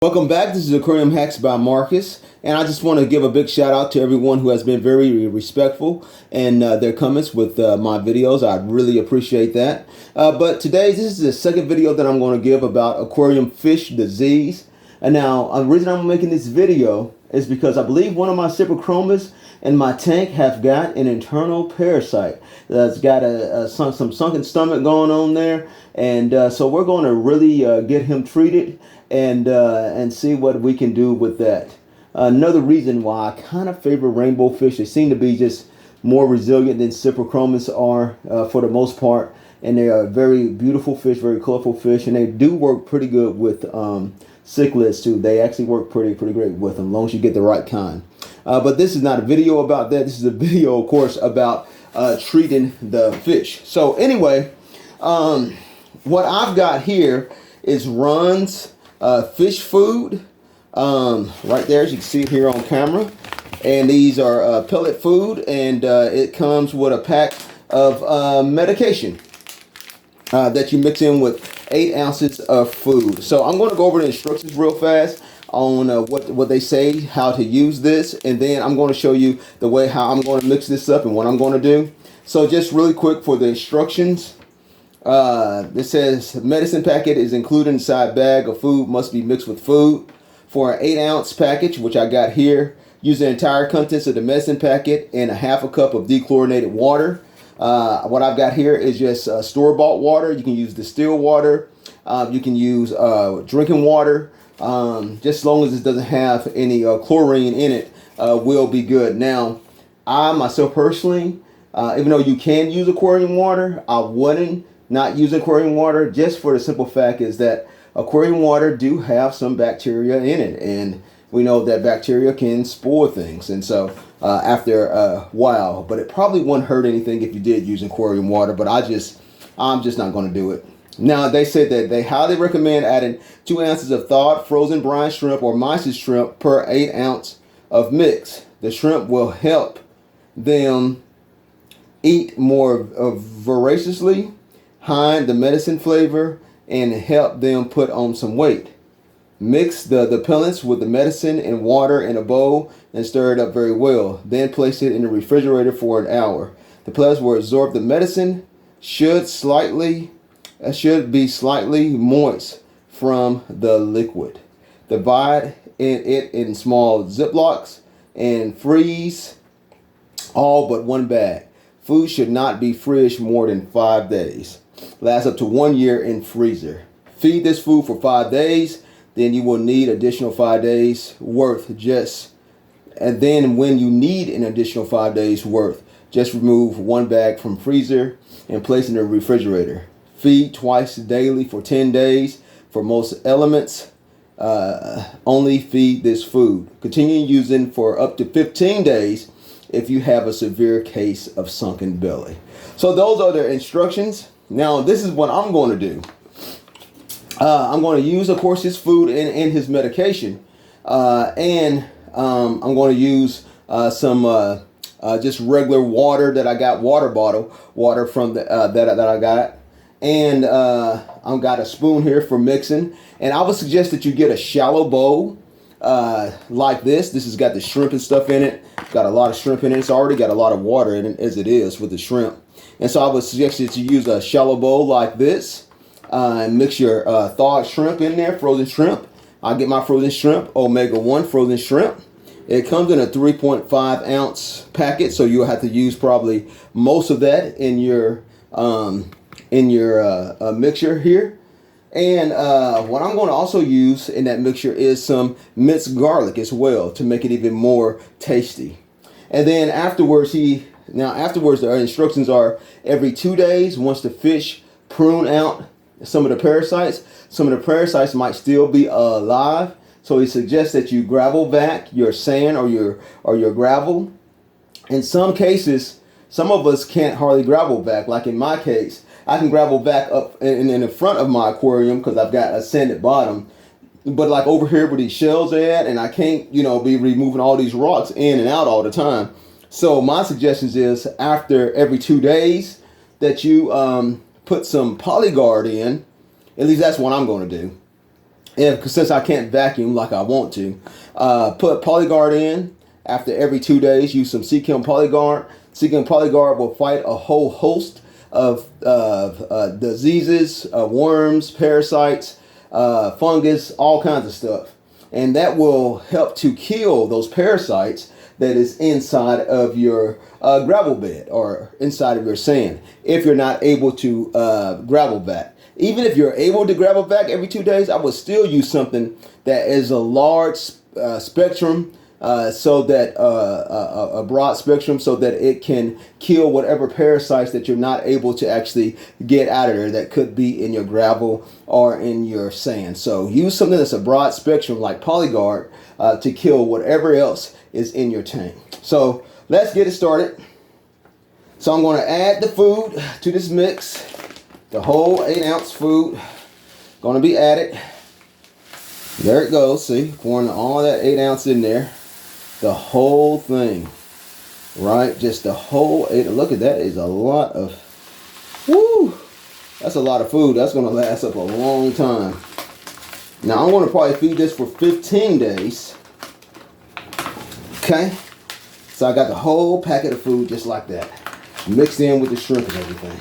Welcome back. This is Aquarium Hacks by Marcus, and I just want to give a big shout out to everyone who has been very respectful in their comments with my videos. I really appreciate that. But today, this is the second video that I'm going to give about aquarium fish disease. And now, the reason I'm making this video is because I believe one of my cyprichromas in my tank have got an internal parasite that's got some sunken stomach going on there, and so we're going to really get him treated and see what we can do with that. Another reason why I kind of favor rainbow fish, they seem to be just more resilient than cyprichromas are for the most part, and they are very beautiful fish, very colorful fish, and they do work pretty good with cichlids too. They actually work pretty great with them, as long as you get the right kind. But this is not a video about that. This is a video, of course, about treating the fish. So anyway, what I've got here is Ron's fish food, right there, as you can see it here on camera. And these are pellet food, and it comes with a pack of medication that you mix in with 8 ounces of food. So I'm going to go over the instructions real fast on what they say, how to use this, and then I'm going to show you the way how I'm going to mix this up and what I'm going to do. So just really quick for the instructions. This says medicine packet is included inside bag of food, must be mixed with food. For an 8-ounce package, which I got here, use the entire contents of the medicine packet and a half a cup of dechlorinated water. What I've got here is just store-bought water. You can use distilled water. You can use drinking water. Just as long as it doesn't have any chlorine in it, will be good. Now, I myself personally, even though you can use aquarium water, I wouldn't not use aquarium water, just for the simple fact is that aquarium water do have some bacteria in it, and we know that bacteria can spoil things, and so after a while, but it probably wouldn't hurt anything if you did use aquarium water, but I'm just not going to do it. Now, they said that they highly recommend adding 2 ounces of thawed frozen brine shrimp or mysis shrimp per 8 ounce of mix. The shrimp will help them eat more voraciously, hide the medicine flavor, and help them put on some weight. Mix the pellets with the medicine and water in a bowl and stir it up very well. Then place it in the refrigerator for an hour. The pellets will absorb the medicine, should be slightly moist from the liquid. Divide it in small Ziplocs and freeze all but one bag. Food should not be fridged more than 5 days. Lasts up to 1 year in freezer. Feed this food for 5 days, then you will need additional 5 days worth and then when you need an additional 5 days worth, just remove 1 bag from freezer and place in the refrigerator. Feed twice daily for 10 days. For most elements, only feed this food. Continue using for up to 15 days if you have a severe case of sunken belly. So those are the instructions. Now, this is what I'm going to do. I'm going to use, of course, his food and his medication. And I'm going to use some just regular water that I got, water from the, that I got. And I've got a spoon here for mixing. And I would suggest that you get a shallow bowl like this. This has got the shrimp and stuff in it. Got a lot of shrimp in it. It's already got a lot of water in it as it is with the shrimp. And so I would suggest that you use a shallow bowl like this and mix your thawed shrimp in there, frozen shrimp. I get my frozen shrimp, omega-1 frozen shrimp. It comes in a 3.5 ounce packet, so you'll have to use probably most of that in your mixture here. And what I'm going to also use in that mixture is some minced garlic as well to make it even more tasty. And then afterwards, the instructions are every 2 days, once the fish prune out some of the parasites. Some of the parasites might still be alive, so he suggests that you gravel back your sand or your gravel. In some cases, some of us can't hardly gravel back. Like in my case, I can gravel back up in the front of my aquarium because I've got a sanded bottom. But like over here where these shells are at, and I can't, be removing all these rocks in and out all the time. So my suggestions is after every 2 days that you put some Polyguard in. At least that's what I'm going to do. since I can't vacuum like I want to, put Polyguard in after every 2 days. Use some Seachem Polyguard. Seachem Polyguard will fight a whole host of diseases, worms, parasites, fungus, all kinds of stuff. And that will help to kill those parasites that is inside of your gravel bed or inside of your sand if you're not able to gravel back. Even if you're able to gravel back every 2 days, I would still use something that is a large spectrum, so that a broad spectrum, so that it can kill whatever parasites that you're not able to actually get out of there that could be in your gravel or in your sand. So use something that's a broad spectrum like Polyguard to kill whatever else is in your tank. So let's get it started. So I'm going to add the food to this mix. The whole 8-ounce food going to be added. There it goes. See, pouring all that 8 ounce in there. The whole thing. Right? Just the whole 8. Look at that. Is a lot of. Woo! That's a lot of food. That's going to last up a long time. Now I'm going to probably feed this for 15 days. Okay? So I got the whole packet of food just like that. Mixed in with the shrimp and everything.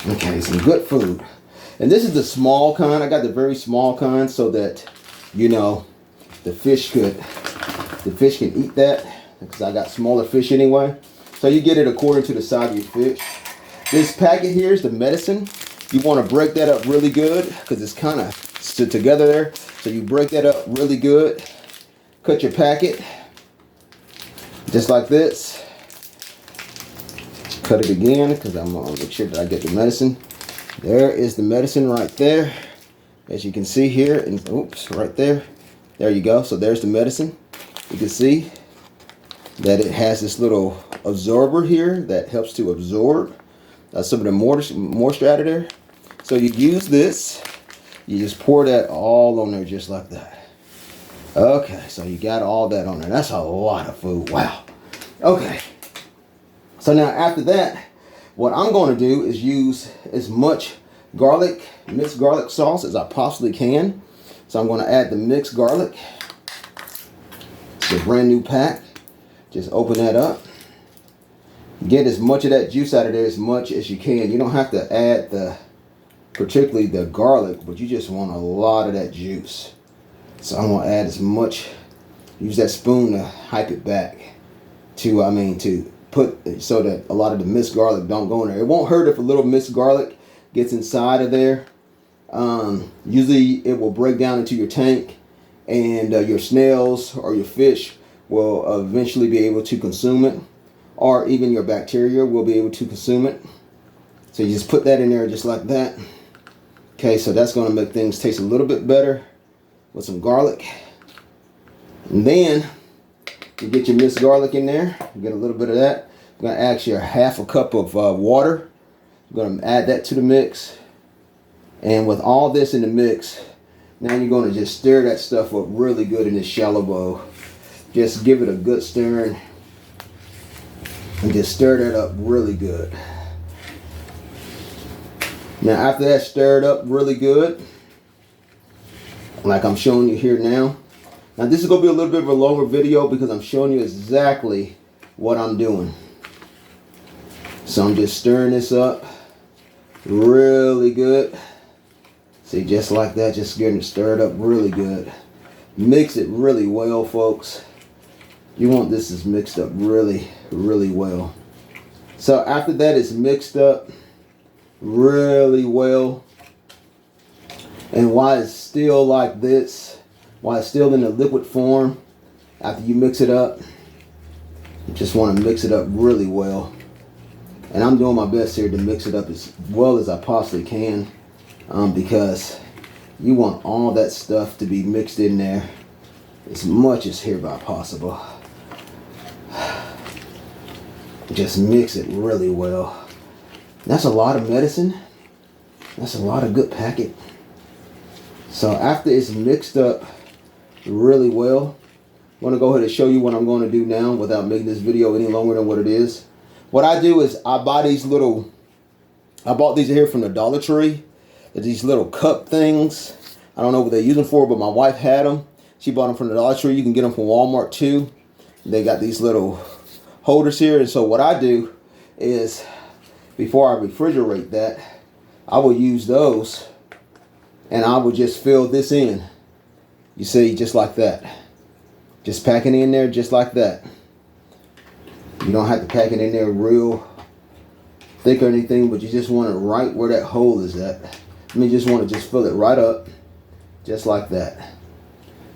Okay, some good food. And this is the small kind. I got the very small kind so that, you know, the fish can eat that, because I got smaller fish anyway. So you get it according to the size of your fish. This packet here is the medicine. You want to break that up really good because it's kind of stood together there. So you break that up really good. Cut your packet just like this. Cut it again because I'm going to make sure that I get the medicine. There is the medicine right there. As you can see here, and oops, right there. There you go. So there's the medicine. You can see that it has this little absorber here that helps to absorb some of the moisture out of there. So you use this. You just pour that all on there just like that. Okay, so you got all that on there. That's a lot of food. Wow. Okay. So now after that, what I'm going to do is use as much garlic, mixed garlic sauce as I possibly can. So I'm going to add the mixed garlic. It's a brand new pack. Just open that up. Get as much of that juice out of there as much as you can. You don't have to add particularly the garlic, but you just want a lot of that juice. So I'm going to add as much, use that spoon to hype it back to put so that a lot of the minced garlic don't go in there. It won't hurt if a little minced garlic gets inside of there. Usually it will break down into your tank, and your snails or your fish will eventually be able to consume it, or even your bacteria will be able to consume it. So you just put that in there just like that. Okay, so that's going to make things taste a little bit better with some garlic. And then you get your minced garlic in there. You get a little bit of that. I'm going to add you half a cup of water. I'm going to add that to the mix. And with all this in the mix, now you're going to just stir that stuff up really good in this shallow bowl. Just give it a good stirring. And just stir that up really good. Now after that's stirred up really good, like I'm showing you here now. Now this is going to be a little bit of a longer video because I'm showing you exactly what I'm doing. So I'm just stirring this up really good. See, just like that, just getting it stirred up really good. Mix it really well, folks. You want this is mixed up really, really well. So after that is mixed up really well, and while it's still like this, while it's still in the liquid form, after you mix it up, you just want to mix it up really well. And I'm doing my best here to mix it up as well as I possibly can, because you want all that stuff to be mixed in there as much as hereby possible. Just mix it really well. That's a lot of medicine. That's a lot of good packet. So after it's mixed up really well, I'm going to go ahead and show you what I'm going to do now without making this video any longer than what it is. What I do is I bought these here from the Dollar Tree. They're these little cup things. I don't know what they use them for, but my wife had them. She bought them from the Dollar Tree. You can get them from Walmart too. They got these little holders here. And so what I do is, before I refrigerate that, I will use those and I will just fill this in. You see, just like that. Just pack it in there just like that. You don't have to pack it in there real thick or anything, but you just want it right where that hole is at. I mean, you just want to just fill it right up, just like that.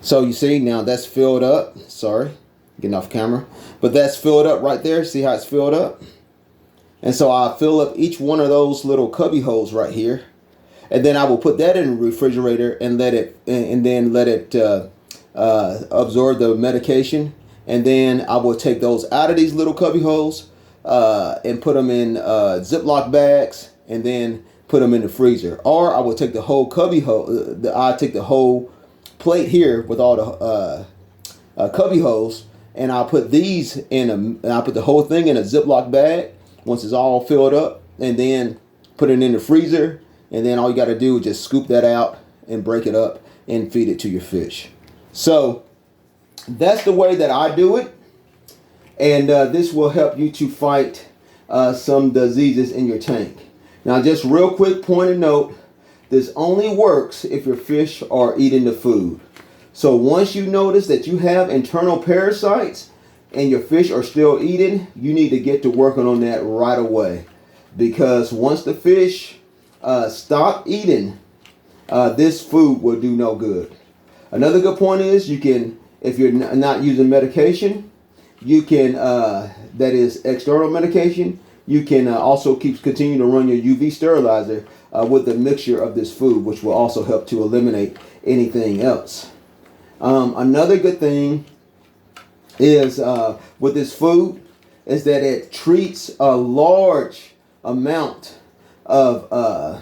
So you see, now that's filled up. Sorry, getting off camera. But that's filled up right there. See how it's filled up? And so I fill up each one of those little cubby holes right here. And then I will put that in the refrigerator and let it, absorb the medication. And then I will take those out of these little cubby holes and put them in Ziploc bags and then put them in the freezer. Or I will take the whole cubby hole, I take the whole plate here with all the cubby holes, and I'll put these in and I'll put the whole thing in a Ziploc bag once it's all filled up, and then put it in the freezer. And then all you got to do is just scoop that out and break it up and feed it to your fish. So that's the way that I do it. And this will help you to fight some diseases in your tank. Now, just real quick point of note, this only works if your fish are eating the food. So once you notice that you have internal parasites and your fish are still eating, you need to get to working on that right away. Because once the fish stop eating, this food will do no good. Another good point is, you can, if you're not using medication, you can, that is external medication, you can also continue to run your UV sterilizer with the mixture of this food, which will also help to eliminate anything else. Another good thing is with this food is that it treats a large amount of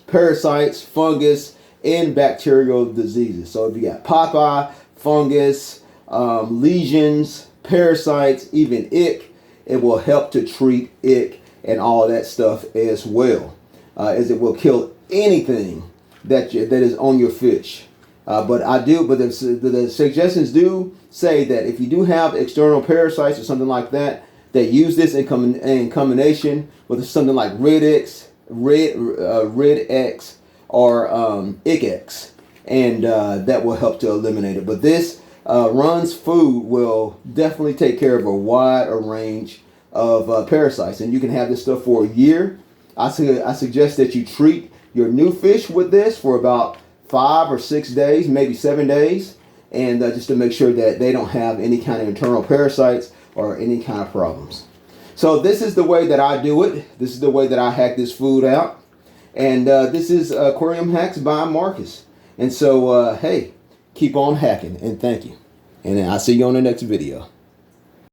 parasites, fungus, and bacterial diseases. So if you got popeye, fungus, lesions, parasites, even ick, it will help to treat ick and all that stuff as well, as it will kill anything that is on your fish. But the suggestions do say that if you do have external parasites or something like that, that use this in combination with something like Rid-X, Rid-X, or Ick-X, and that will help to eliminate it. But this Run's food will definitely take care of a wide range of parasites, and you can have this stuff for a year. I suggest that you treat your new fish with this for about 5 or 6 days, maybe 7 days, and just to make sure that they don't have any kind of internal parasites or any kind of problems. So this is the way that I do it. This is the way that I hack this food out. And this is Aquarium Hacks by Marcus. And so, hey, keep on hacking, and thank you. And I'll see you on the next video.